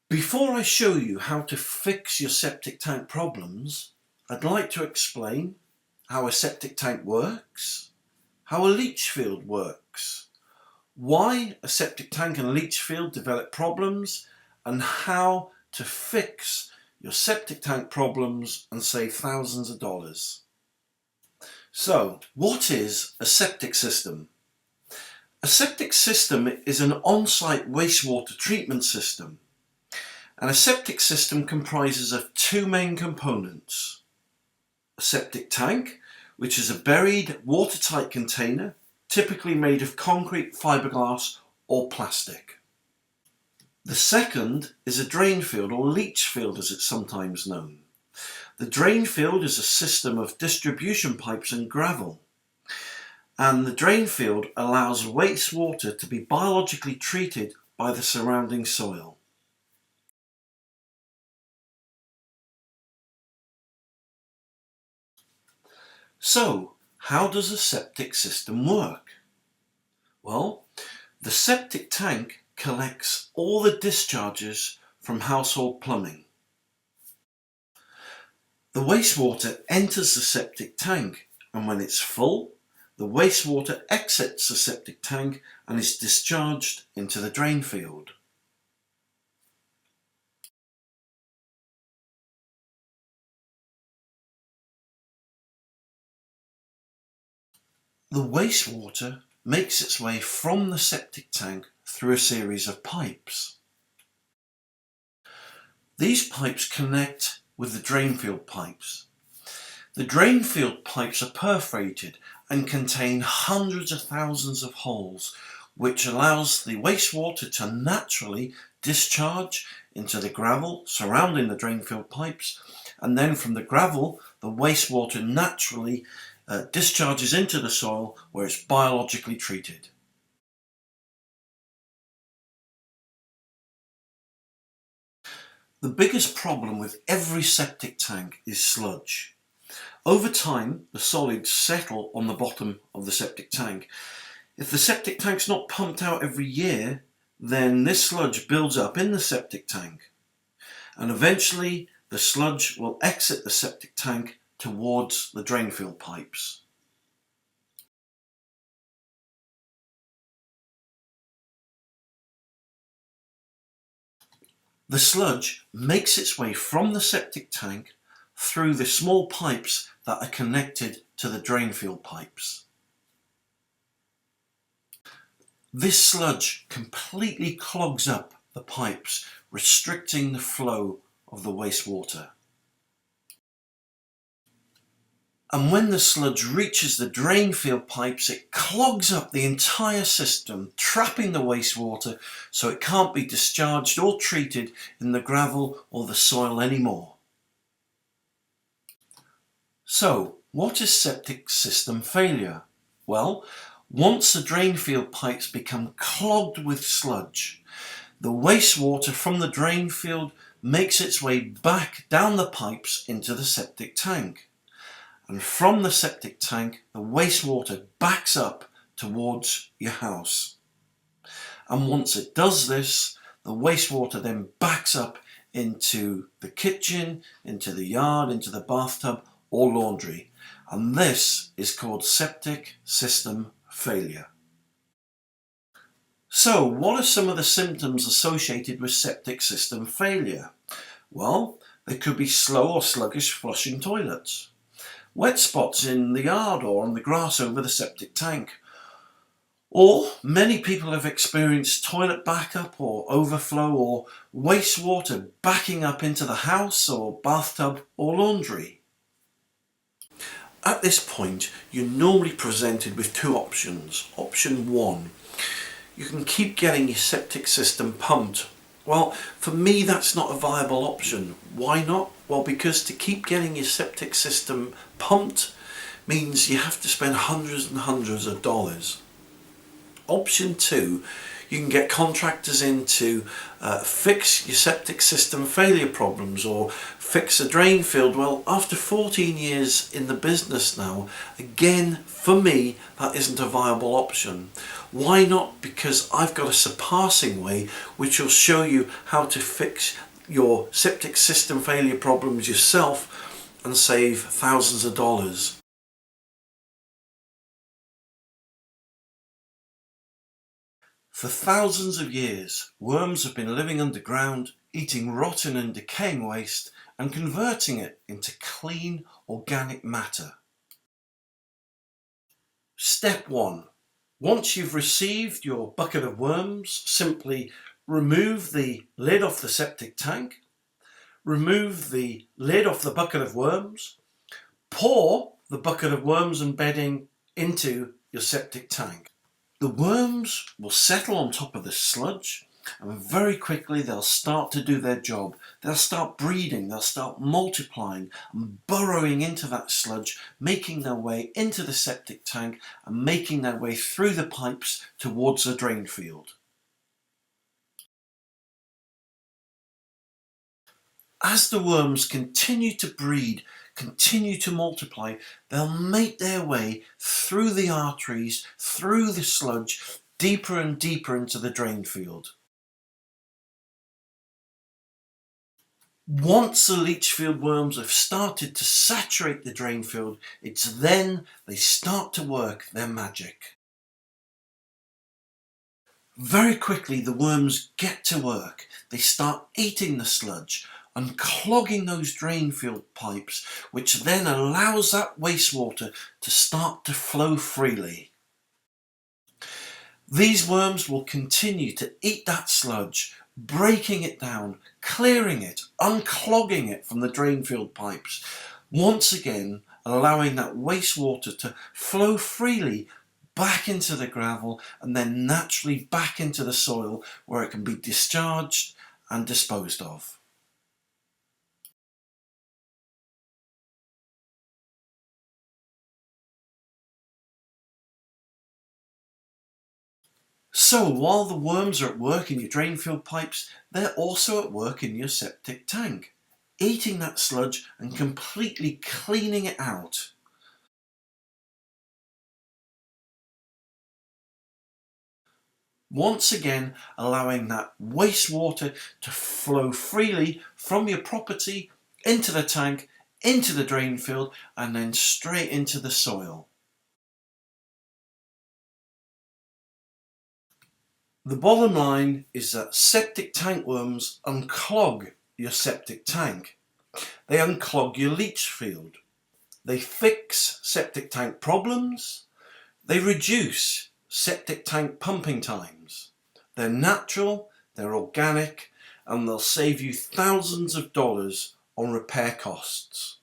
Before I show you how to fix your septic tank problems, I'd like to explain how a septic tank works, how a leach field works, why a septic tank and leach field develop problems, and how to fix your septic tank problems and save thousands of dollars. So, what is a septic system? A septic system is an on-site wastewater treatment system. And a septic system comprises of two main components. A septic tank, which is a buried watertight container, typically made of concrete, fiberglass or plastic. The second is a drain field, or leach field as it's sometimes known. The drain field is a system of distribution pipes and gravel. And the drain field allows wastewater to be biologically treated by the surrounding soil. So, how does a septic system work? Well, the septic tank collects all the discharges from household plumbing. The wastewater enters the septic tank, and when it's full, the wastewater exits the septic tank and is discharged into the drain field. The wastewater makes its way from the septic tank through a series of pipes. These pipes connect with the drain field pipes. The drain field pipes are perforated and contain hundreds of thousands of holes, which allows the wastewater to naturally discharge into the gravel surrounding the drain field pipes, and then from the gravel the wastewater naturally discharges into the soil where it's biologically treated. The biggest problem with every septic tank is sludge. Over time, the solids settle on the bottom of the septic tank. If the septic tank's not pumped out every year, then this sludge builds up in the septic tank. And eventually, the sludge will exit the septic tank towards the drain field pipes. The sludge makes its way from the septic tank through the small pipes that are connected to the drain field pipes. This sludge completely clogs up the pipes, restricting the flow of the wastewater. And when the sludge reaches the drain field pipes, it clogs up the entire system, trapping the wastewater so it can't be discharged or treated in the gravel or the soil anymore. So, what is septic system failure? Well, once the drain field pipes become clogged with sludge, the wastewater from the drain field makes its way back down the pipes into the septic tank. And from the septic tank, the wastewater backs up towards your house. And once it does this, the wastewater then backs up into the kitchen, into the yard, into the bathtub or laundry. And this is called septic system failure. So, what are some of the symptoms associated with septic system failure? Well, there could be slow or sluggish flushing toilets, wet spots in the yard or on the grass over the septic tank. Or many people have experienced toilet backup or overflow or wastewater backing up into the house or bathtub or laundry. At this point, you're normally presented with two options. Option one, you can keep getting your septic system pumped. Well, for me, that's not a viable option. Why not? Well, because to keep getting your septic system pumped means you have to spend hundreds and hundreds of dollars. Option two, You can get contractors in to fix your septic system failure problems or fix a drain field. Well, after 14 years in the business now, again, for me, that isn't a viable option. Why not? Because I've got a surpassing way which will show you how to fix your septic system failure problems yourself and save thousands of dollars. For thousands of years, worms have been living underground, eating rotten and decaying waste and converting it into clean organic matter. Step 1. Once you've received your bucket of worms, simply remove the lid off the septic tank, remove the lid off the bucket of worms, pour the bucket of worms and bedding into your septic tank. The worms will settle on top of the sludge and very quickly they'll start to do their job. They'll start breeding, they'll start multiplying and burrowing into that sludge, making their way into the septic tank and making their way through the pipes towards the drain field. As the worms continue to breed, continue to multiply, they'll make their way through the arteries, through the sludge, deeper and deeper into the drain field. Once the leach field worms have started to saturate the drain field, it's then they start to work their magic. Very quickly the worms get to work. They start eating the sludge, unclogging those drain field pipes, which then allows that wastewater to start to flow freely. These worms will continue to eat that sludge, breaking it down, clearing it, unclogging it from the drain field pipes, once again allowing that wastewater to flow freely back into the gravel and then naturally back into the soil where it can be discharged and disposed of. So while the worms are at work in your drain field pipes, they're also at work in your septic tank, eating that sludge and completely cleaning it out. Once again, allowing that wastewater to flow freely from your property into the tank, into the drain field, and then straight into the soil. The bottom line is that septic tank worms unclog your septic tank. They unclog your leach field. They fix septic tank problems. They reduce septic tank pumping times. They're natural, they're organic, and they'll save you thousands of dollars on repair costs.